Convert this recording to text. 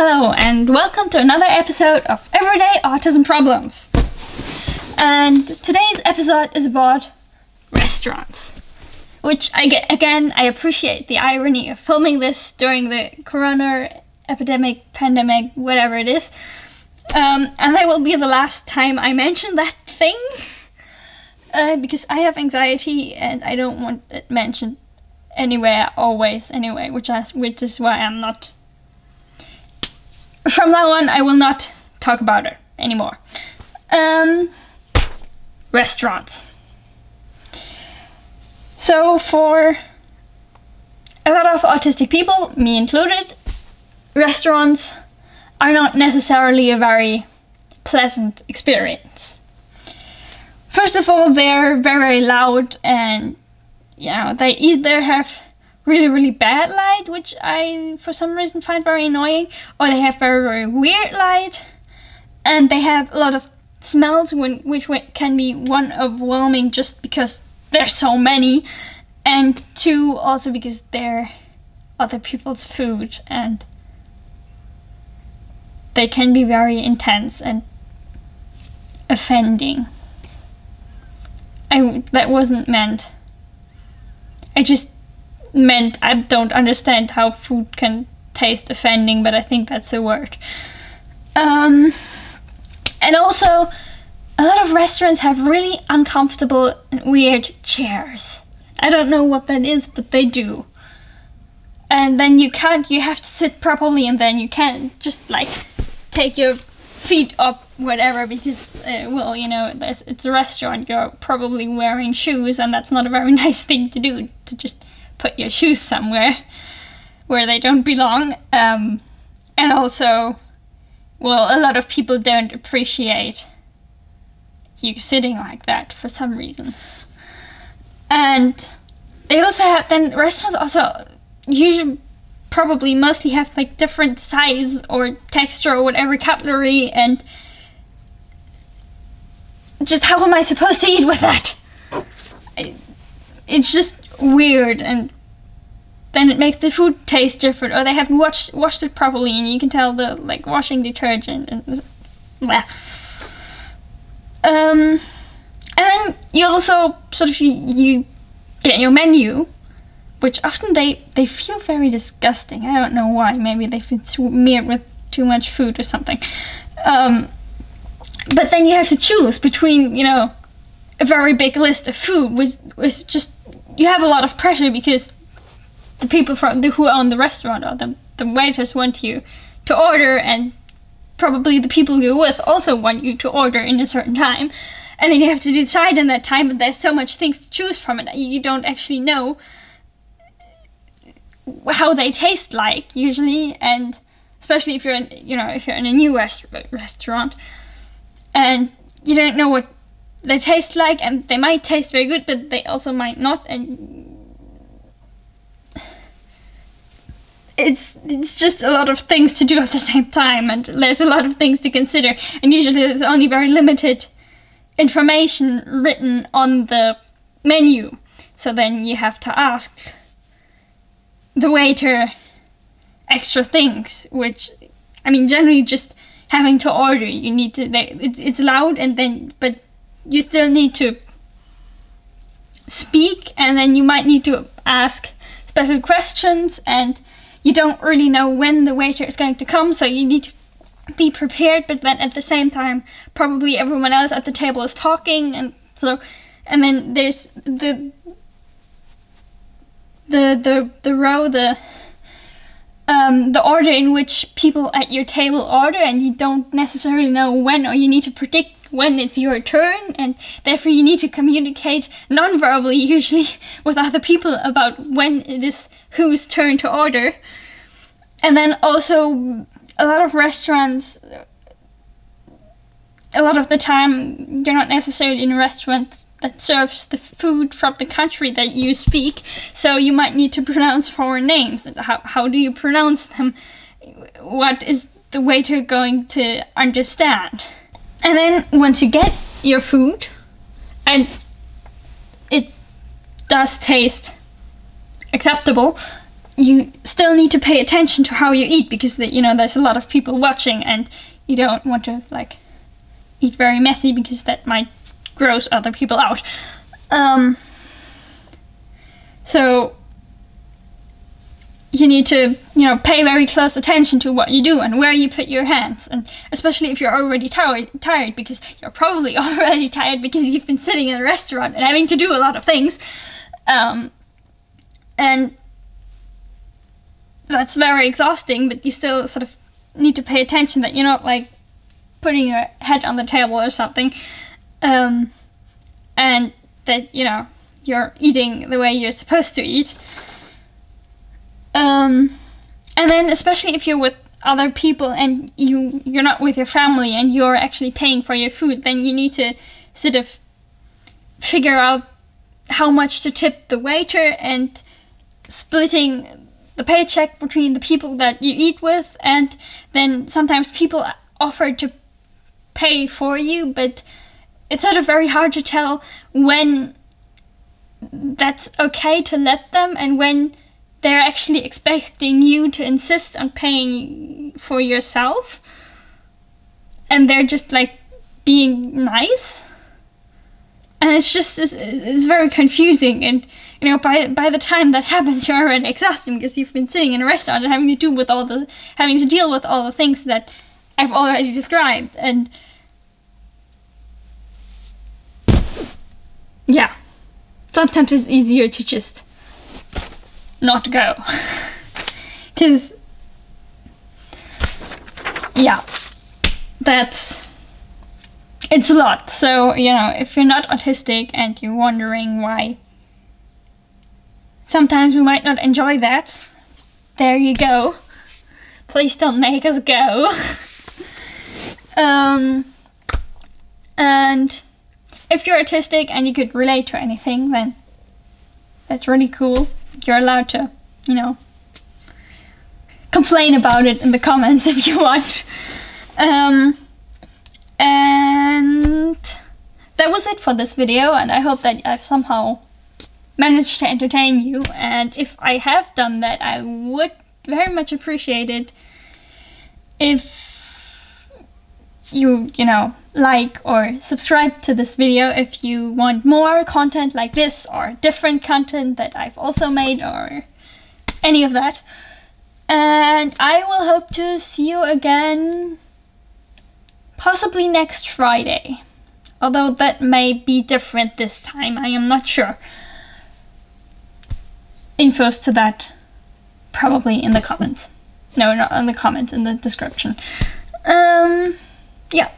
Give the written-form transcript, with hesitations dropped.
Hello and welcome to another episode of Everyday Autism Problems. And today's episode is about restaurants, which I appreciate the irony of filming this during the corona epidemic, pandemic, whatever it is. And that will be the last time I mention that thing, because I have anxiety and I don't want it mentioned anywhere, always, anyway, which is why I'm not. From now on, I will not talk about it anymore. Restaurants. So for a lot of autistic people, me included, restaurants are not necessarily a very pleasant experience. First of all, they're very loud and, they either have really bad light, which I for some reason find very annoying, or they have very weird light, and they have a lot of smells which can be one, overwhelming just because there's so many, and two, also because they're other people's food and they can be very intense and offending. That wasn't meant. I just meant I don't understand how food can taste offending, but I think that's the word. And also, a lot of restaurants have really uncomfortable and weird chairs. I don't know what that is, but they do. And then you have to sit properly, and then you can't just like take your feet up, whatever, because, it's a restaurant, you're probably wearing shoes, and that's not a very nice thing to do, to just put your shoes somewhere where they don't belong. And also, a lot of people don't appreciate you sitting like that for some reason. And they also have, then restaurants also usually probably mostly have like different size or texture or whatever cutlery, and just how am I supposed to eat with that? It's just weird, and then it makes the food taste different, or they haven't washed it properly, and you can tell the washing detergent and blah. And then you also sort of you get your menu, which often they feel very disgusting. I don't know why. Maybe they've been smeared with too much food or something. But then you have to choose between, a very big list of food, which is just, you have a lot of pressure because the people who own the restaurant, or the waiters, want you to order, and probably the people you're with also want you to order in a certain time. And then you have to decide in that time, but there's so much things to choose from it, you don't actually know how they taste like usually, and especially if you're in a new restaurant, and you don't know what they taste like, and they might taste very good, but they also might not, and it's just a lot of things to do at the same time, and there's a lot of things to consider, and usually there's only very limited information written on the menu, so then you have to ask the waiter extra things, which, generally just having to order, you need to, it's loud, but you still need to speak, and then you might need to ask special questions, and you don't really know when the waiter is going to come, so you need to be prepared, but then at the same time, probably everyone else at the table is talking, and then there's the order in which people at your table order, and you don't necessarily know when, or you need to predict when it's your turn, and therefore you need to communicate non-verbally usually with other people about when it is whose turn to order. And then also a lot of restaurants, a lot of the time you're not necessarily in a restaurant that serves the food from the country that you speak, so you might need to pronounce foreign names. How do you pronounce them? What is the waiter going to understand? And then once you get your food, and it does taste acceptable, you still need to pay attention to how you eat, because there's a lot of people watching, and you don't want to like eat very messy, because that might gross other people out. So you need to, pay very close attention to what you do and where you put your hands, and especially if you're already tired, because you're probably already tired because you've been sitting in a restaurant and having to do a lot of things, and that's very exhausting. But you still sort of need to pay attention that you're not like putting your head on the table or something, and that you're eating the way you're supposed to eat. And then especially if you're with other people and you're not with your family and you're actually paying for your food, then you need to sort of figure out how much to tip the waiter, and splitting the paycheck between the people that you eat with. And then sometimes people offer to pay for you, but it's sort of very hard to tell when that's okay to let them and when they're actually expecting you to insist on paying for yourself and they're just like being nice. And it's very confusing, and by the time that happens, you're already exhausted because you've been sitting in a restaurant and having to deal with all the things that I've already described. And yeah, sometimes it's easier to just not go, because yeah, it's a lot. So if you're not autistic and you're wondering why sometimes we might not enjoy that, there you go. Please don't make us go. And if you're autistic and you could relate to anything, then that's really cool. You're allowed to, complain about it in the comments if you want. And that was it for this video, and I hope that I've somehow managed to entertain you. And if I have done that, I would very much appreciate it if you like or subscribe to this video if you want more content like this, or different content that I've also made, or any of that. And I will hope to see you again possibly next Friday, although that may be different this time, I am not sure. Infos to that probably in the comments. No, not in the comments, in the description. Yeah.